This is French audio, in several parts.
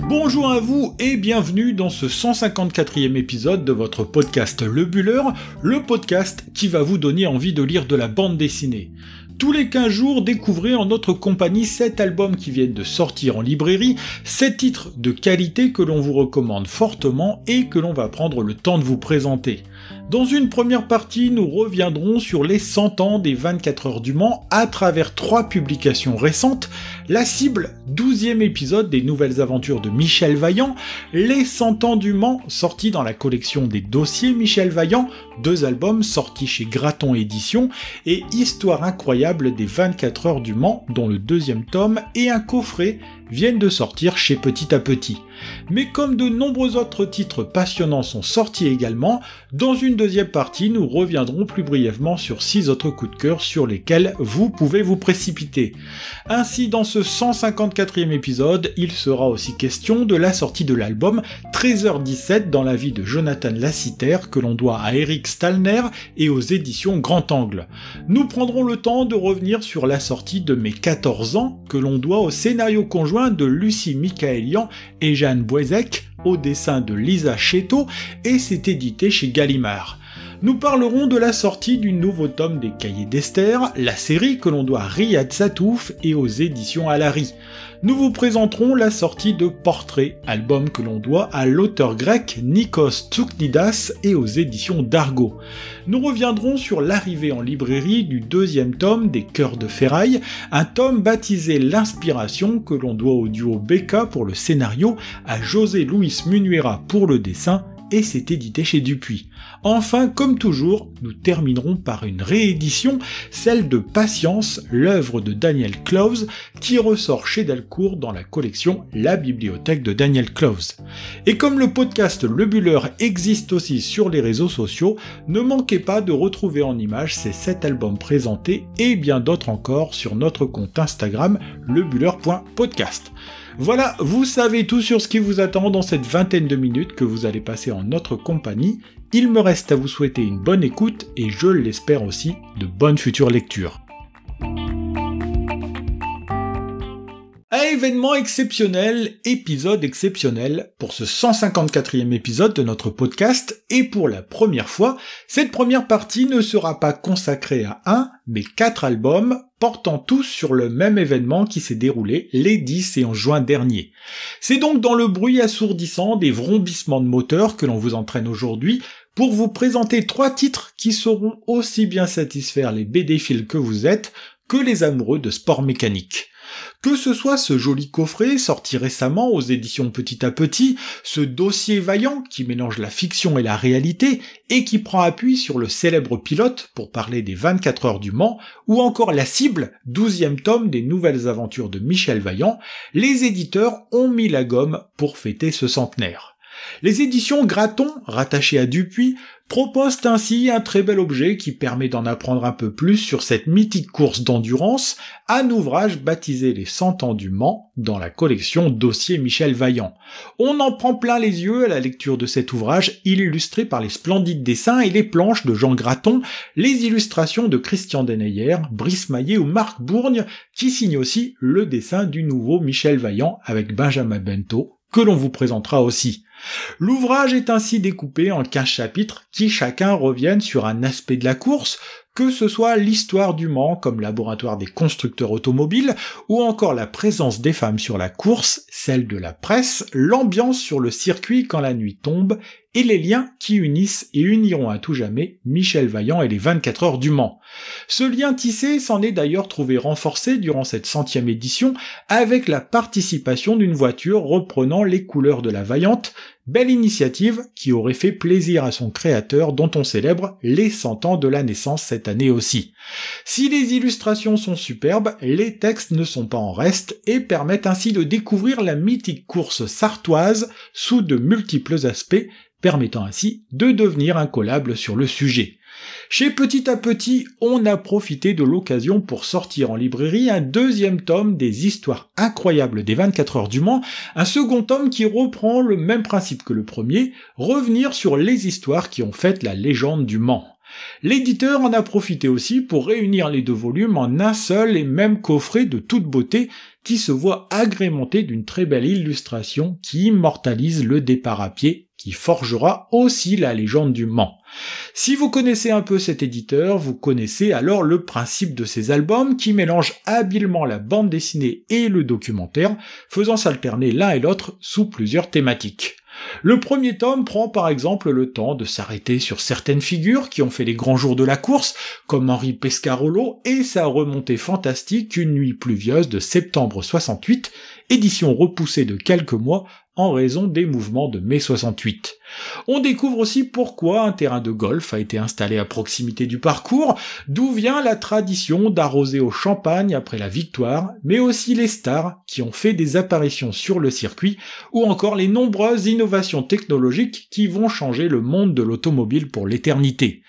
Bonjour à vous et bienvenue dans ce 154e épisode de votre podcast Le Buller, le podcast qui va vous donner envie de lire de la bande dessinée. Tous les 15 jours, découvrez en notre compagnie 7 albums qui viennent de sortir en librairie, 7 titres de qualité que l'on vous recommande fortement et que l'on va prendre le temps de vous présenter. Dans une première partie, nous reviendrons sur les 100 ans des 24 heures du Mans à travers 3 publications récentes, La Cible, 12e épisode des nouvelles aventures de Michel Vaillant, Les 100 ans du Mans, sortis dans la collection des dossiers Michel Vaillant, 2 albums sortis chez Graton Éditions, et Histoire incroyable des 24 heures du Mans, dont le 2e tome et un coffret viennent de sortir chez Petit à Petit. Mais comme de nombreux autres titres passionnants sont sortis également, dans une deuxième partie, nous reviendrons plus brièvement sur 6 autres coups de cœur sur lesquels vous pouvez vous précipiter. Ainsi, dans ce 154e épisode, il sera aussi question de la sortie de l'album 13h17 dans la vie de Jonathan Lassiter que l'on doit à Eric Stallner et aux éditions Grand Angle. Nous prendrons le temps de revenir sur la sortie de Mes 14 ans que l'on doit au scénario conjoint de Lucie Michaelian et Jeanne Boisec, au dessin de Lisa Chéteau, et c'est édité chez Gallimard. Nous parlerons de la sortie du nouveau tome des Cahiers d'Esther, la série que l'on doit à Riyad Satouf et aux éditions Alary. Nous vous présenterons la sortie de Portrait, album que l'on doit à l'auteur grec Nikos Tsouknidas et aux éditions d'Argo. Nous reviendrons sur l'arrivée en librairie du 2e tome des Cœurs de Ferraille, un tome baptisé L'Inspiration que l'on doit au duo Becca pour le scénario, à José Luis Munuera pour le dessin, et c'est édité chez Dupuis. Enfin, comme toujours, nous terminerons par une réédition, celle de Patience, l'œuvre de Daniel Clowes, qui ressort chez Delcourt dans la collection La Bibliothèque de Daniel Clowes. Et comme le podcast Le Buller existe aussi sur les réseaux sociaux, ne manquez pas de retrouver en images ces 7 albums présentés et bien d'autres encore sur notre compte Instagram lebuller.podcast. Voilà, vous savez tout sur ce qui vous attend dans cette vingtaine de minutes que vous allez passer en notre compagnie. Il me reste à vous souhaiter une bonne écoute et je l'espère aussi, de bonnes futures lectures. Événement exceptionnel, épisode exceptionnel pour ce 154e épisode de notre podcast, et pour la première fois, cette première partie ne sera pas consacrée à un, mais 4 albums, portant tous sur le même événement qui s'est déroulé les 10 et 11 juin dernier. C'est donc dans le bruit assourdissant des vrombissements de moteurs que l'on vous entraîne aujourd'hui pour vous présenter 3 titres qui sauront aussi bien satisfaire les BD-philes que vous êtes que les amoureux de sport mécanique. Que ce soit ce joli coffret sorti récemment aux éditions Petit à Petit, ce dossier Vaillant qui mélange la fiction et la réalité et qui prend appui sur le célèbre pilote pour parler des 24 heures du Mans, ou encore La Cible, 12e tome des nouvelles aventures de Michel Vaillant, les éditeurs ont mis la gomme pour fêter ce centenaire. Les éditions Graton, rattachées à Dupuis, proposent ainsi un très bel objet qui permet d'en apprendre un peu plus sur cette mythique course d'endurance, un ouvrage baptisé Les 100 ans du Mans dans la collection Dossier Michel Vaillant. On en prend plein les yeux à la lecture de cet ouvrage illustré par les splendides dessins et les planches de Jean Graton, les illustrations de Christian Deneyer, Brice Maillet ou Marc Bourgne qui signent aussi le dessin du nouveau Michel Vaillant avec Benjamin Bento, que l'on vous présentera aussi. L'ouvrage est ainsi découpé en 15 chapitres qui chacun reviennent sur un aspect de la course, que ce soit l'histoire du Mans comme laboratoire des constructeurs automobiles, ou encore la présence des femmes sur la course, celle de la presse, l'ambiance sur le circuit quand la nuit tombe, et les liens qui unissent et uniront à tout jamais Michel Vaillant et les 24 heures du Mans. Ce lien tissé s'en est d'ailleurs trouvé renforcé durant cette 100e édition avec la participation d'une voiture reprenant les couleurs de la Vaillante, belle initiative qui aurait fait plaisir à son créateur dont on célèbre les 100 ans de la naissance cette année aussi. Si les illustrations sont superbes, les textes ne sont pas en reste et permettent ainsi de découvrir la mythique course sartoise sous de multiples aspects, permettant ainsi de devenir incollable sur le sujet. Chez Petit à Petit, on a profité de l'occasion pour sortir en librairie un 2e tome des histoires incroyables des 24 heures du Mans, un second tome qui reprend le même principe que le premier, revenir sur les histoires qui ont fait la légende du Mans. L'éditeur en a profité aussi pour réunir les deux volumes en un seul et même coffret de toute beauté qui se voit agrémenté d'une très belle illustration qui immortalise le départ à pied qui forgera aussi la légende du Mans. Si vous connaissez un peu cet éditeur, vous connaissez alors le principe de ces albums qui mélangent habilement la bande dessinée et le documentaire, faisant s'alterner l'un et l'autre sous plusieurs thématiques. Le premier tome prend par exemple le temps de s'arrêter sur certaines figures qui ont fait les grands jours de la course, comme Henri Pescarolo et sa remontée fantastique Une nuit pluvieuse de septembre 68, édition repoussée de quelques mois en raison des mouvements de mai 68. On découvre aussi pourquoi un terrain de golf a été installé à proximité du parcours, d'où vient la tradition d'arroser au champagne après la victoire, mais aussi les stars qui ont fait des apparitions sur le circuit, ou encore les nombreuses innovations technologiques qui vont changer le monde de l'automobile pour l'éternité.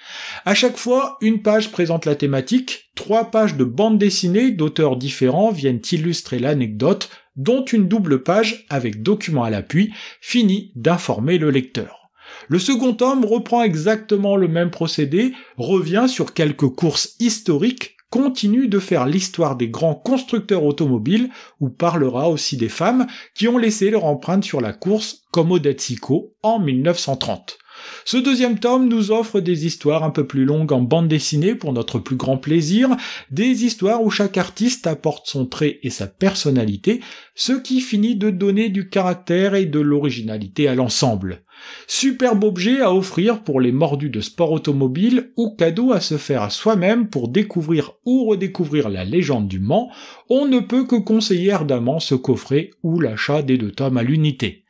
À chaque fois, une page présente la thématique, 3 pages de bande dessinée d'auteurs différents viennent illustrer l'anecdote, dont une double page avec document à l'appui finit d'informer le lecteur. Le second tome reprend exactement le même procédé, revient sur quelques courses historiques, continue de faire l'histoire des grands constructeurs automobiles, ou parlera aussi des femmes qui ont laissé leur empreinte sur la course, comme Odette Sicot en 1930. Ce deuxième tome nous offre des histoires un peu plus longues en bande dessinée pour notre plus grand plaisir, des histoires où chaque artiste apporte son trait et sa personnalité, ce qui finit de donner du caractère et de l'originalité à l'ensemble. Superbe objet à offrir pour les mordus de sport automobile ou cadeau à se faire à soi-même pour découvrir ou redécouvrir la légende du Mans, on ne peut que conseiller ardemment ce coffret ou l'achat des 2 tomes à l'unité.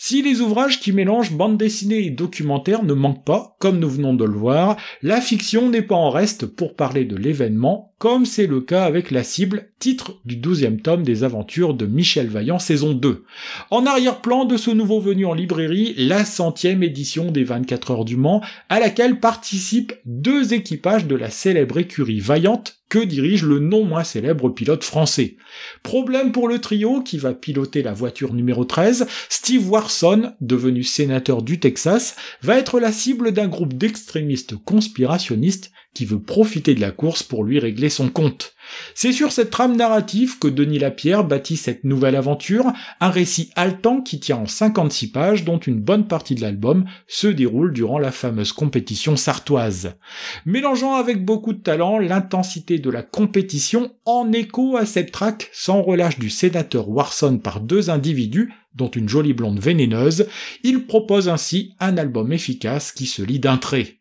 Si les ouvrages qui mélangent bande dessinée et documentaire ne manquent pas, comme nous venons de le voir, la fiction n'est pas en reste pour parler de l'événement, comme c'est le cas avec La Cible, titre du 12e tome des aventures de Michel Vaillant saison 2. En arrière-plan de ce nouveau venu en librairie, la 100e édition des 24 heures du Mans, à laquelle participent 2 équipages de la célèbre écurie Vaillante que dirige le non moins célèbre pilote français. Problème pour le trio qui va piloter la voiture numéro 13, Steve Warson, devenu sénateur du Texas, va être la cible d'un groupe d'extrémistes conspirationnistes qui veut profiter de la course pour lui régler son compte. C'est sur cette trame narrative que Denis Lapierre bâtit cette nouvelle aventure, un récit haletant qui tient en 56 pages dont une bonne partie de l'album se déroule durant la fameuse compétition sartoise. Mélangeant avec beaucoup de talent l'intensité de la compétition en écho à cette traque sans relâche du sénateur Warson par 2 individus, dont une jolie blonde vénéneuse, il propose ainsi un album efficace qui se lit d'un trait.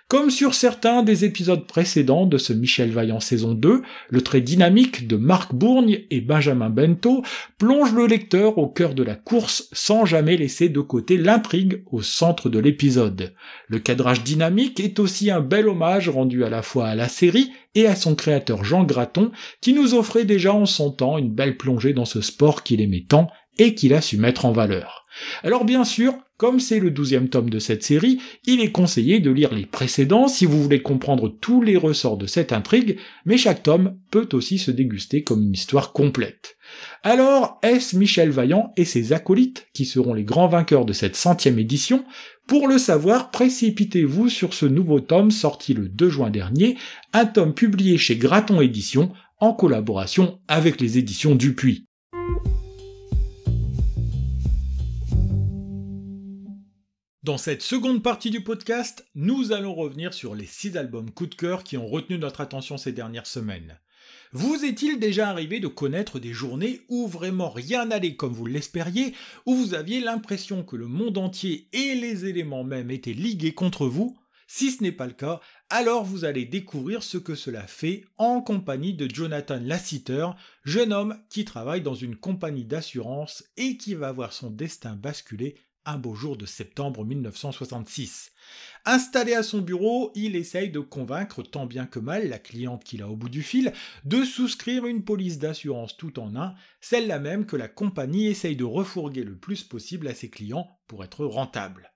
Comme sur certains des épisodes précédents de ce Michel Vaillant saison 2, le trait dynamique de Marc Bourgne et Benjamin Bento plonge le lecteur au cœur de la course sans jamais laisser de côté l'intrigue au centre de l'épisode. Le cadrage dynamique est aussi un bel hommage rendu à la fois à la série et à son créateur Jean Graton, qui nous offrait déjà en son temps une belle plongée dans ce sport qu'il aimait tant et qu'il a su mettre en valeur. Alors bien sûr, comme c'est le 12e tome de cette série, il est conseillé de lire les précédents si vous voulez comprendre tous les ressorts de cette intrigue, mais chaque tome peut aussi se déguster comme une histoire complète. Alors, est-ce Michel Vaillant et ses acolytes qui seront les grands vainqueurs de cette 100e édition? Pour le savoir, précipitez-vous sur ce nouveau tome sorti le 2 juin dernier, un tome publié chez Graton Éditions en collaboration avec les éditions Dupuis. Dans cette seconde partie du podcast, nous allons revenir sur les 6 albums coup de cœur qui ont retenu notre attention ces dernières semaines. Vous est-il déjà arrivé de connaître des journées où vraiment rien n'allait comme vous l'espériez, où vous aviez l'impression que le monde entier et les éléments même étaient ligués contre vous? Si ce n'est pas le cas, alors vous allez découvrir ce que cela fait en compagnie de Jonathan Lasseter, jeune homme qui travaille dans une compagnie d'assurance et qui va voir son destin basculer un beau jour de septembre 1966. Installé à son bureau, il essaye de convaincre tant bien que mal la cliente qu'il a au bout du fil de souscrire une police d'assurance tout en un, celle-là même que la compagnie essaye de refourguer le plus possible à ses clients pour être rentable.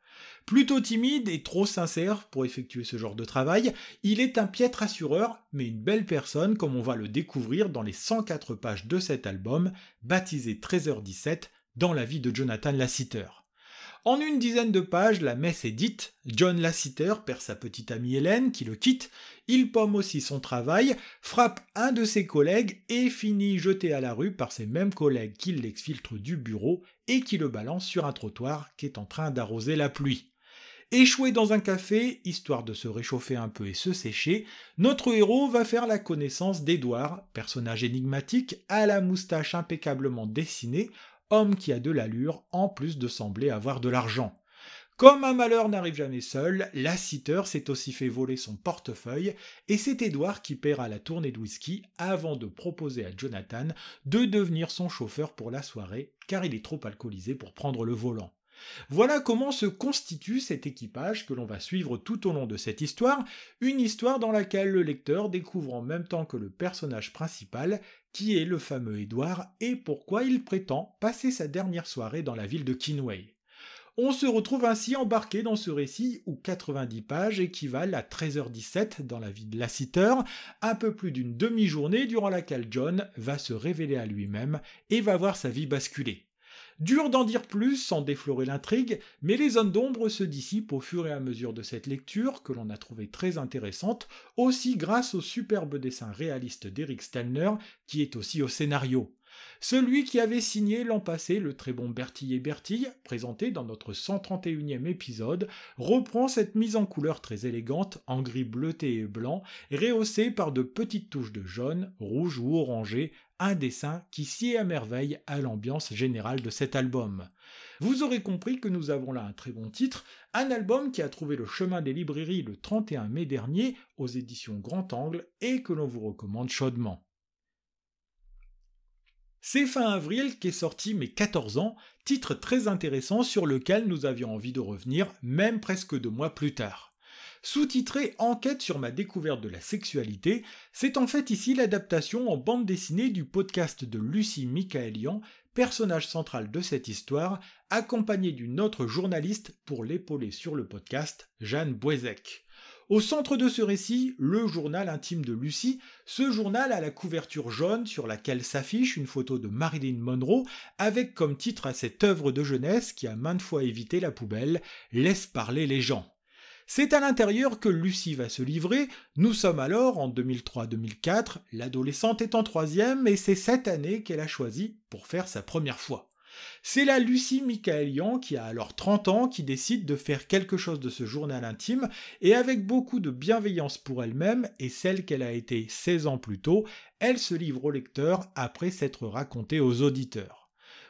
Plutôt timide et trop sincère pour effectuer ce genre de travail, il est un piètre assureur, mais une belle personne comme on va le découvrir dans les 104 pages de cet album, baptisé 13h17, dans la vie de Jonathan Lasseter. En une dizaine de pages, la messe est dite, John Lasseter perd sa petite amie Hélène qui le quitte, il pomme aussi son travail, frappe un de ses collègues et finit jeté à la rue par ses mêmes collègues qui l'exfiltrent du bureau et qui le balancent sur un trottoir qui est en train d'arroser la pluie. Échoué dans un café, histoire de se réchauffer un peu et se sécher, notre héros va faire la connaissance d'Edouard, personnage énigmatique, à la moustache impeccablement dessinée, homme qui a de l'allure, en plus de sembler avoir de l'argent. Comme un malheur n'arrive jamais seul, Lasseter s'est aussi fait voler son portefeuille, et c'est Edouard qui paiera la tournée de whisky avant de proposer à Jonathan de devenir son chauffeur pour la soirée, car il est trop alcoolisé pour prendre le volant. Voilà comment se constitue cet équipage que l'on va suivre tout au long de cette histoire, une histoire dans laquelle le lecteur découvre en même temps que le personnage principal qui est le fameux Edouard et pourquoi il prétend passer sa dernière soirée dans la ville de Kinway. On se retrouve ainsi embarqué dans ce récit où 90 pages équivalent à 13h17 dans la vie de Lasseter, un peu plus d'une demi-journée durant laquelle John va se révéler à lui-même et va voir sa vie basculer. Dur d'en dire plus sans déflorer l'intrigue, mais les zones d'ombre se dissipent au fur et à mesure de cette lecture que l'on a trouvée très intéressante, aussi grâce au superbe dessin réaliste d'Eric Stelner qui est aussi au scénario. Celui qui avait signé l'an passé le très bon Bertille et Bertille, présenté dans notre 131e épisode, reprend cette mise en couleur très élégante en gris bleuté et blanc, rehaussée par de petites touches de jaune, rouge ou orangé, un dessin qui sied à merveille à l'ambiance générale de cet album. Vous aurez compris que nous avons là un très bon titre, un album qui a trouvé le chemin des librairies le 31 mai dernier aux éditions Grand Angle et que l'on vous recommande chaudement. C'est fin avril qu'est sorti Mes 14 ans, titre très intéressant sur lequel nous avions envie de revenir, même presque 2 mois plus tard. Sous-titré Enquête sur ma découverte de la sexualité, c'est en fait ici l'adaptation en bande dessinée du podcast de Lucie Michaelian, personnage central de cette histoire, accompagnée d'une autre journaliste pour l'épauler sur le podcast, Jeanne Boisec. Au centre de ce récit, le journal intime de Lucie, ce journal a la couverture jaune sur laquelle s'affiche une photo de Marilyn Monroe avec comme titre à cette œuvre de jeunesse qui a maintes fois évité la poubelle, Laisse parler les gens. C'est à l'intérieur que Lucie va se livrer, nous sommes alors en 2003-2004, l'adolescente est en 3e et c'est cette année qu'elle a choisi pour faire sa première fois. C'est la Lucie Michaelian qui a alors 30 ans qui décide de faire quelque chose de ce journal intime et avec beaucoup de bienveillance pour elle-même et celle qu'elle a été 16 ans plus tôt, elle se livre au lecteur après s'être racontée aux auditeurs.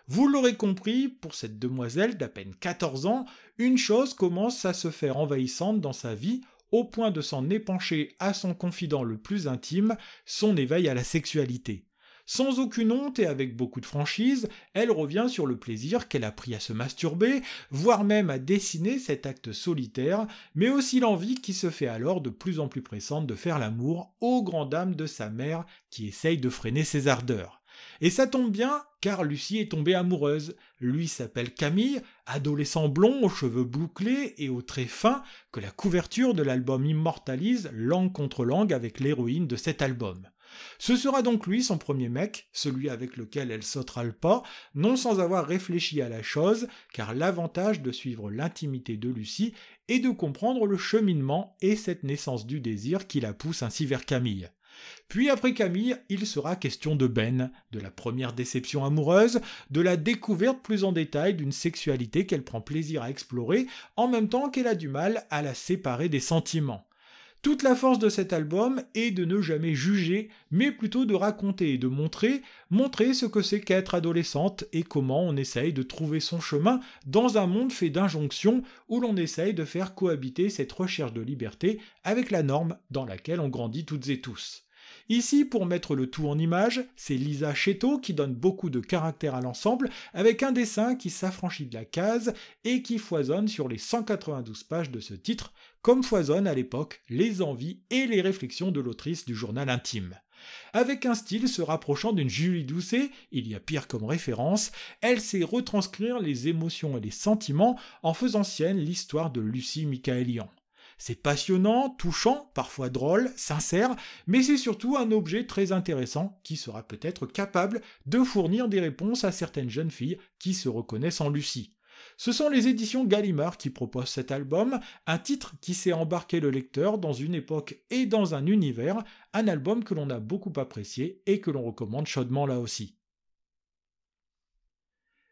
Vous l'aurez compris, pour cette demoiselle d'à peine 14 ans, une chose commence à se faire envahissante dans sa vie au point de s'en épancher à son confident le plus intime, son éveil à la sexualité. Sans aucune honte et avec beaucoup de franchise, elle revient sur le plaisir qu'elle a pris à se masturber, voire même à dessiner cet acte solitaire, mais aussi l'envie qui se fait alors de plus en plus pressante de faire l'amour aux grandes dames de sa mère qui essaye de freiner ses ardeurs. Et ça tombe bien, car Lucie est tombée amoureuse. Lui s'appelle Camille, adolescent blond aux cheveux bouclés et aux traits fins, que la couverture de l'album immortalise langue contre langue avec l'héroïne de cet album. Ce sera donc lui son premier mec, celui avec lequel elle sautera le pas, non sans avoir réfléchi à la chose, car l'avantage de suivre l'intimité de Lucie est de comprendre le cheminement et cette naissance du désir qui la pousse ainsi vers Camille. Puis après Camille, il sera question de Ben, de la première déception amoureuse, de la découverte plus en détail d'une sexualité qu'elle prend plaisir à explorer, en même temps qu'elle a du mal à la séparer des sentiments. Toute la force de cet album est de ne jamais juger, mais plutôt de raconter et de montrer ce que c'est qu'être adolescente et comment on essaye de trouver son chemin dans un monde fait d'injonctions où l'on essaye de faire cohabiter cette recherche de liberté avec la norme dans laquelle on grandit toutes et tous. Ici, pour mettre le tout en image, c'est Lisa Chetto qui donne beaucoup de caractère à l'ensemble, avec un dessin qui s'affranchit de la case et qui foisonne sur les 192 pages de ce titre, comme foisonnent à l'époque les envies et les réflexions de l'autrice du journal intime. Avec un style se rapprochant d'une Julie Doucet, il y a pire comme référence, elle sait retranscrire les émotions et les sentiments en faisant sienne l'histoire de Lucie Michaelian. C'est passionnant, touchant, parfois drôle, sincère, mais c'est surtout un objet très intéressant qui sera peut-être capable de fournir des réponses à certaines jeunes filles qui se reconnaissent en Lucie. Ce sont les éditions Gallimard qui proposent cet album, un titre qui sait embarquer le lecteur dans une époque et dans un univers, un album que l'on a beaucoup apprécié et que l'on recommande chaudement là aussi.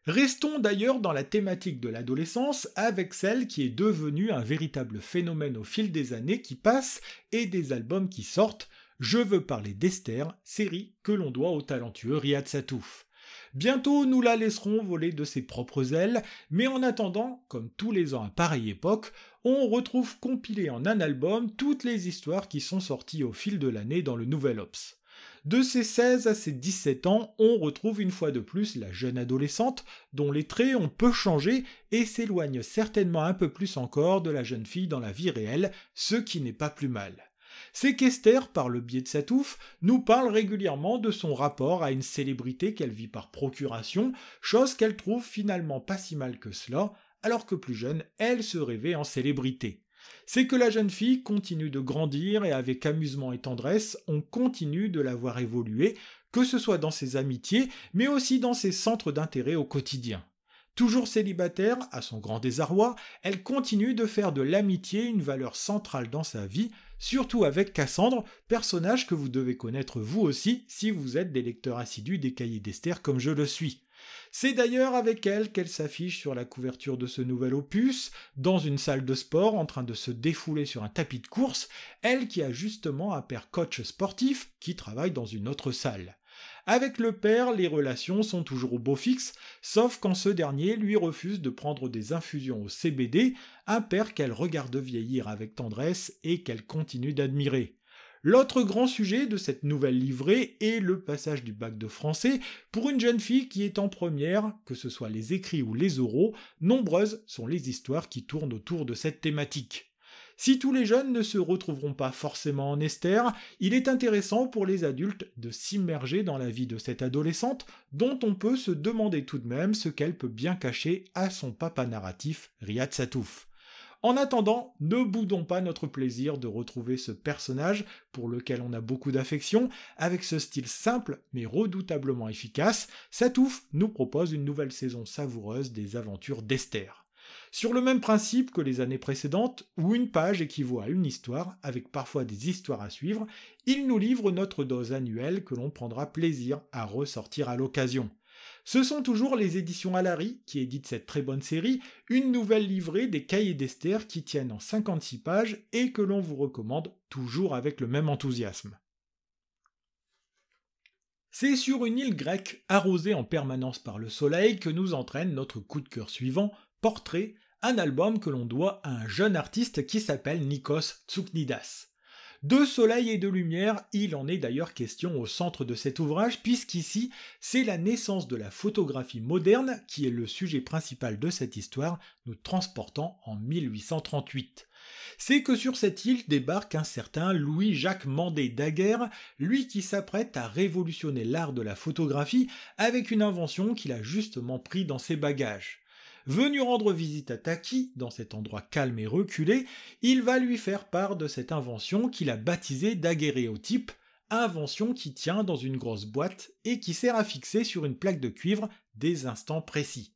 Restons d'ailleurs dans la thématique de l'adolescence avec celle qui est devenue un véritable phénomène au fil des années qui passent et des albums qui sortent. Je veux parler d'Esther, série que l'on doit au talentueux Riyad Sattouf. Bientôt nous la laisserons voler de ses propres ailes, mais en attendant, comme tous les ans à pareille époque, on retrouve compilées en un album toutes les histoires qui sont sorties au fil de l'année dans le Nouvel Obs. De ses 16 à ses 17 ans, on retrouve une fois de plus la jeune adolescente dont les traits ont peu changé et s'éloignent certainement un peu plus encore de la jeune fille dans la vie réelle, ce qui n'est pas plus mal. C'est qu'Esther, par le biais de Sattouf, nous parle régulièrement de son rapport à une célébrité qu'elle vit par procuration, chose qu'elle trouve finalement pas si mal que cela, alors que plus jeune, elle se rêvait en célébrité. C'est que la jeune fille continue de grandir et avec amusement et tendresse, on continue de la voir évoluer, que ce soit dans ses amitiés, mais aussi dans ses centres d'intérêt au quotidien. Toujours célibataire, à son grand désarroi, elle continue de faire de l'amitié une valeur centrale dans sa vie, surtout avec Cassandre, personnage que vous devez connaître vous aussi si vous êtes des lecteurs assidus des cahiers d'Esther comme je le suis. C'est d'ailleurs avec elle qu'elle s'affiche sur la couverture de ce nouvel opus, dans une salle de sport en train de se défouler sur un tapis de course, elle qui a justement un père coach sportif qui travaille dans une autre salle. Avec le père, les relations sont toujours au beau fixe, sauf quand ce dernier lui refuse de prendre des infusions au CBD, un père qu'elle regarde vieillir avec tendresse et qu'elle continue d'admirer. L'autre grand sujet de cette nouvelle livrée est le passage du bac de français pour une jeune fille qui est en première, que ce soit les écrits ou les oraux, nombreuses sont les histoires qui tournent autour de cette thématique. Si tous les jeunes ne se retrouveront pas forcément en Esther, il est intéressant pour les adultes de s'immerger dans la vie de cette adolescente dont on peut se demander tout de même ce qu'elle peut bien cacher à son papa narratif, Riyad Sattouf. En attendant, ne boudons pas notre plaisir de retrouver ce personnage pour lequel on a beaucoup d'affection, avec ce style simple mais redoutablement efficace. Sattouf nous propose une nouvelle saison savoureuse des aventures d'Esther. Sur le même principe que les années précédentes, où une page équivaut à une histoire, avec parfois des histoires à suivre, il nous livre notre dose annuelle que l'on prendra plaisir à ressortir à l'occasion. Ce sont toujours les éditions Alary qui éditent cette très bonne série, une nouvelle livrée des cahiers d'Esther qui tiennent en 56 pages et que l'on vous recommande toujours avec le même enthousiasme. C'est sur une île grecque arrosée en permanence par le soleil que nous entraîne notre coup de cœur suivant, Portrait, un album que l'on doit à un jeune artiste qui s'appelle Nikos Tsouknidas. De soleil et de lumière, il en est d'ailleurs question au centre de cet ouvrage, puisqu'ici, c'est la naissance de la photographie moderne qui est le sujet principal de cette histoire, nous transportant en 1838. C'est que sur cette île débarque un certain Louis-Jacques Mandé-Daguerre, lui qui s'apprête à révolutionner l'art de la photographie avec une invention qu'il a justement pris dans ses bagages. Venu rendre visite à Taki, dans cet endroit calme et reculé, il va lui faire part de cette invention qu'il a baptisée daguerréotype, invention qui tient dans une grosse boîte et qui sert à fixer sur une plaque de cuivre des instants précis.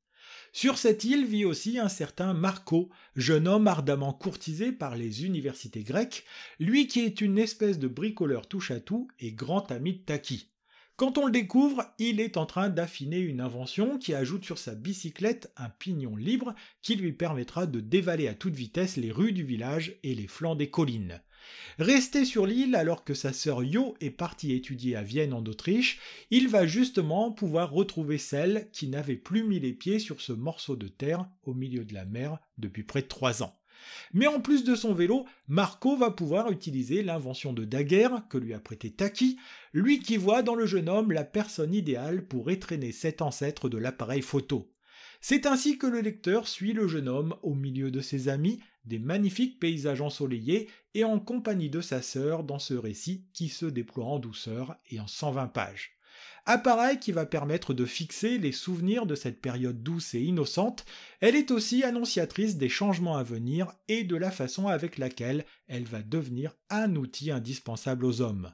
Sur cette île vit aussi un certain Marco, jeune homme ardemment courtisé par les universités grecques, lui qui est une espèce de bricoleur touche-à-tout et grand ami de Taki. Quand on le découvre, il est en train d'affiner une invention qui ajoute sur sa bicyclette un pignon libre qui lui permettra de dévaler à toute vitesse les rues du village et les flancs des collines. Resté sur l'île alors que sa sœur Yo est partie étudier à Vienne en Autriche, il va justement pouvoir retrouver celle qui n'avait plus mis les pieds sur ce morceau de terre au milieu de la mer depuis près de 3 ans. Mais en plus de son vélo, Marco va pouvoir utiliser l'invention de Daguerre que lui a prêté Taki, lui qui voit dans le jeune homme la personne idéale pour étreiner cet ancêtre de l'appareil photo. C'est ainsi que le lecteur suit le jeune homme au milieu de ses amis, des magnifiques paysages ensoleillés et en compagnie de sa sœur dans ce récit qui se déploie en douceur et en 120 pages. Appareil qui va permettre de fixer les souvenirs de cette période douce et innocente, elle est aussi annonciatrice des changements à venir et de la façon avec laquelle elle va devenir un outil indispensable aux hommes.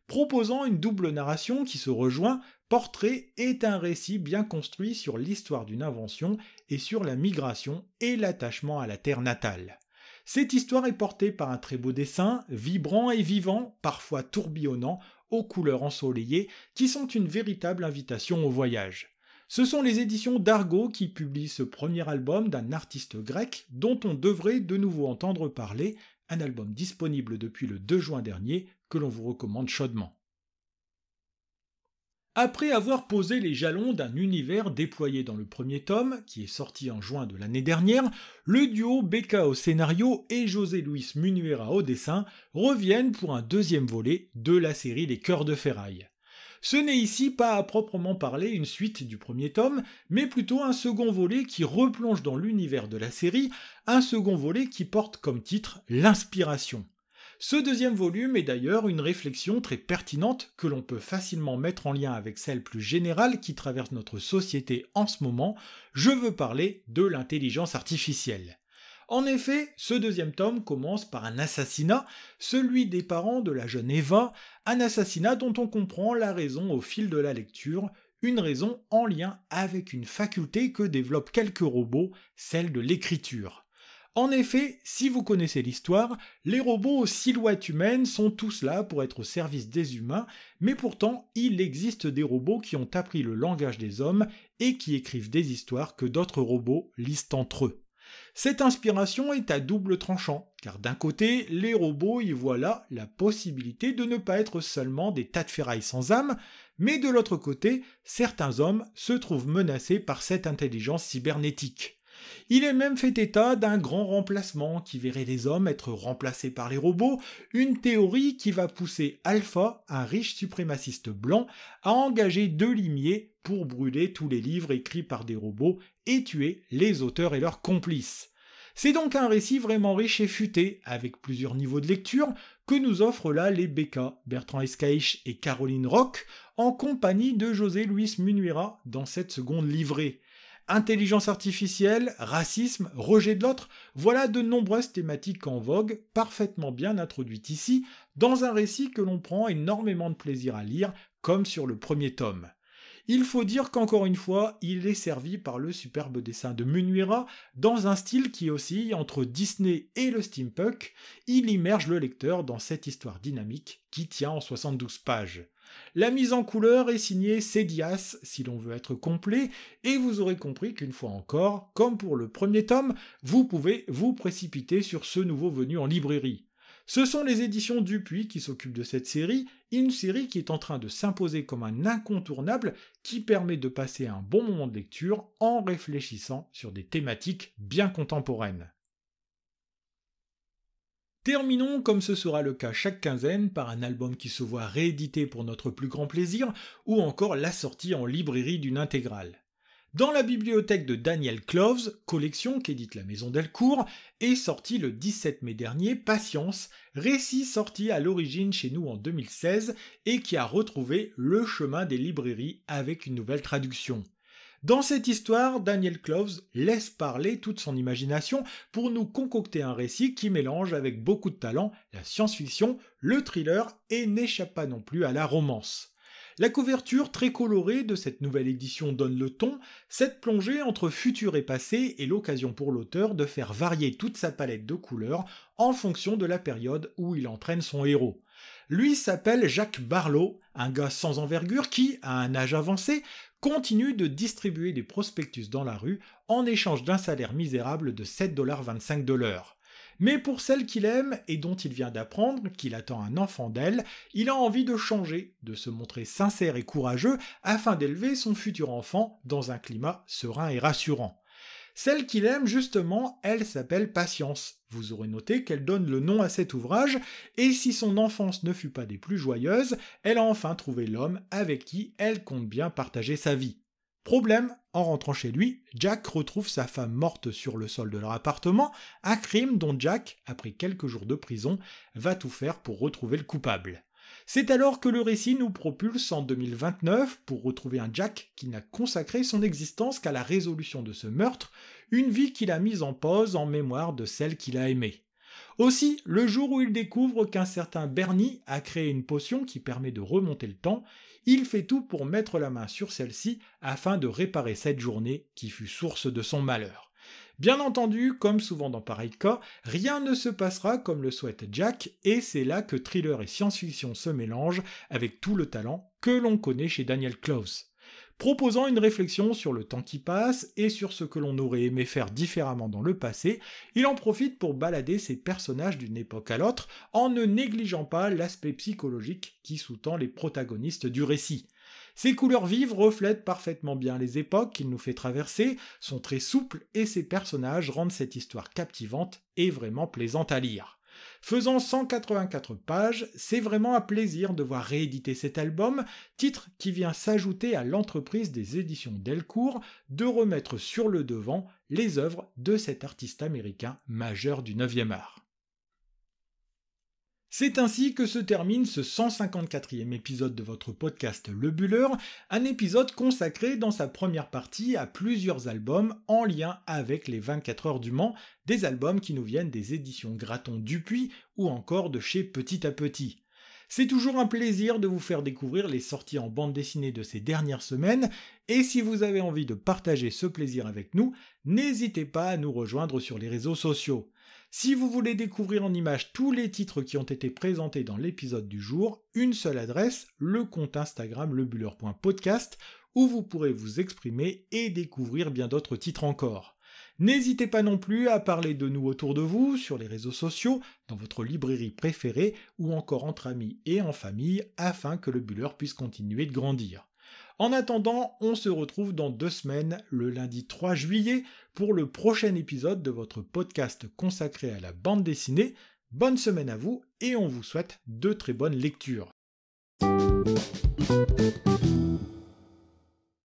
Proposant une double narration qui se rejoint, Portrait est un récit bien construit sur l'histoire d'une invention et sur la migration et l'attachement à la terre natale. Cette histoire est portée par un très beau dessin, vibrant et vivant, parfois tourbillonnant, aux couleurs ensoleillées, qui sont une véritable invitation au voyage. Ce sont les éditions d'Argo qui publient ce premier album d'un artiste grec dont on devrait de nouveau entendre parler, un album disponible depuis le 2 juin dernier que l'on vous recommande chaudement. Après avoir posé les jalons d'un univers déployé dans le premier tome, qui est sorti en juin de l'année dernière, le duo Becca au scénario et José Luis Munuera au dessin reviennent pour un deuxième volet de la série Les Cœurs de Ferraille. Ce n'est ici pas à proprement parler une suite du premier tome, mais plutôt un second volet qui replonge dans l'univers de la série, un second volet qui porte comme titre L'inspiration. Ce deuxième volume est d'ailleurs une réflexion très pertinente que l'on peut facilement mettre en lien avec celle plus générale qui traverse notre société en ce moment, je veux parler de l'intelligence artificielle. En effet, ce deuxième tome commence par un assassinat, celui des parents de la jeune Eva, un assassinat dont on comprend la raison au fil de la lecture, une raison en lien avec une faculté que développent quelques robots, celle de l'écriture. En effet, si vous connaissez l'histoire, les robots aux silhouettes humaines sont tous là pour être au service des humains, mais pourtant il existe des robots qui ont appris le langage des hommes et qui écrivent des histoires que d'autres robots lisent entre eux. Cette inspiration est à double tranchant, car d'un côté, les robots y voient là la possibilité de ne pas être seulement des tas de ferrailles sans âme, mais de l'autre côté, certains hommes se trouvent menacés par cette intelligence cybernétique. Il est même fait état d'un grand remplacement qui verrait les hommes être remplacés par les robots, une théorie qui va pousser Alpha, un riche suprémaciste blanc, à engager 2 limiers pour brûler tous les livres écrits par des robots et tuer les auteurs et leurs complices. C'est donc un récit vraiment riche et futé, avec plusieurs niveaux de lecture, que nous offrent là les Becca, Bertrand Escaich et Caroline Roch, en compagnie de José Luis Munuera dans cette seconde livrée. Intelligence artificielle, racisme, rejet de l'autre, voilà de nombreuses thématiques en vogue, parfaitement bien introduites ici, dans un récit que l'on prend énormément de plaisir à lire, comme sur le premier tome. Il faut dire qu'encore une fois, il est servi par le superbe dessin de Munuera, dans un style qui oscille entre Disney et le steampunk, il immerge le lecteur dans cette histoire dynamique qui tient en 72 pages. La mise en couleur est signée Cédias, si l'on veut être complet, et vous aurez compris qu'une fois encore, comme pour le premier tome, vous pouvez vous précipiter sur ce nouveau venu en librairie. Ce sont les éditions Dupuis qui s'occupent de cette série, une série qui est en train de s'imposer comme un incontournable qui permet de passer un bon moment de lecture en réfléchissant sur des thématiques bien contemporaines. Terminons, comme ce sera le cas chaque quinzaine, par un album qui se voit réédité pour notre plus grand plaisir, ou encore la sortie en librairie d'une intégrale. Dans la bibliothèque de Daniel Cloves, collection qu'édite la maison Delcourt, est sorti le 17 mai dernier Patience, récit sorti à l'origine chez nous en 2016 et qui a retrouvé le chemin des librairies avec une nouvelle traduction. Dans cette histoire, Daniel Cloves laisse parler toute son imagination pour nous concocter un récit qui mélange avec beaucoup de talent la science-fiction, le thriller et n'échappe pas non plus à la romance. La couverture très colorée de cette nouvelle édition donne le ton, cette plongée entre futur et passé est l'occasion pour l'auteur de faire varier toute sa palette de couleurs en fonction de la période où il entraîne son héros. Lui s'appelle Jacques Barlow, un gars sans envergure qui, à un âge avancé, continue de distribuer des prospectus dans la rue en échange d'un salaire misérable de 7,25$ de l'heure. Mais pour celle qu'il aime et dont il vient d'apprendre qu'il attend un enfant d'elle, il a envie de changer, de se montrer sincère et courageux afin d'élever son futur enfant dans un climat serein et rassurant. Celle qu'il aime justement, elle s'appelle Patience. Vous aurez noté qu'elle donne le nom à cet ouvrage, et si son enfance ne fut pas des plus joyeuses, elle a enfin trouvé l'homme avec qui elle compte bien partager sa vie. Problème, en rentrant chez lui, Jack retrouve sa femme morte sur le sol de leur appartement, un crime dont Jack, après quelques jours de prison, va tout faire pour retrouver le coupable. C'est alors que le récit nous propulse en 2029 pour retrouver un Jack qui n'a consacré son existence qu'à la résolution de ce meurtre, une vie qu'il a mise en pause en mémoire de celle qu'il a aimée. Aussi, le jour où il découvre qu'un certain Bernie a créé une potion qui permet de remonter le temps, il fait tout pour mettre la main sur celle-ci afin de réparer cette journée qui fut source de son malheur. Bien entendu, comme souvent dans pareil cas, rien ne se passera comme le souhaite Jack, et c'est là que thriller et science-fiction se mélangent avec tout le talent que l'on connaît chez Daniel Clowes. Proposant une réflexion sur le temps qui passe et sur ce que l'on aurait aimé faire différemment dans le passé, il en profite pour balader ses personnages d'une époque à l'autre en ne négligeant pas l'aspect psychologique qui sous-tend les protagonistes du récit. Ses couleurs vives reflètent parfaitement bien les époques qu'il nous fait traverser, sont très souples et ses personnages rendent cette histoire captivante et vraiment plaisante à lire. Faisant 184 pages, c'est vraiment un plaisir de voir rééditer cet album, titre qui vient s'ajouter à l'entreprise des éditions Delcourt de remettre sur le devant les œuvres de cet artiste américain majeur du 9e art. C'est ainsi que se termine ce 154e épisode de votre podcast Le Buller, un épisode consacré dans sa première partie à plusieurs albums en lien avec les 24 heures du Mans, des albums qui nous viennent des éditions Gratton-Dupuis ou encore de chez Petit à Petit. C'est toujours un plaisir de vous faire découvrir les sorties en bande dessinée de ces dernières semaines, et si vous avez envie de partager ce plaisir avec nous, n'hésitez pas à nous rejoindre sur les réseaux sociaux. Si vous voulez découvrir en images tous les titres qui ont été présentés dans l'épisode du jour, une seule adresse, le compte Instagram lebuller.podcast, où vous pourrez vous exprimer et découvrir bien d'autres titres encore. N'hésitez pas non plus à parler de nous autour de vous, sur les réseaux sociaux, dans votre librairie préférée, ou encore entre amis et en famille, afin que le Buller puisse continuer de grandir. En attendant, on se retrouve dans 2 semaines, le lundi 3 juillet, pour le prochain épisode de votre podcast consacré à la bande dessinée. Bonne semaine à vous, et on vous souhaite de très bonnes lectures.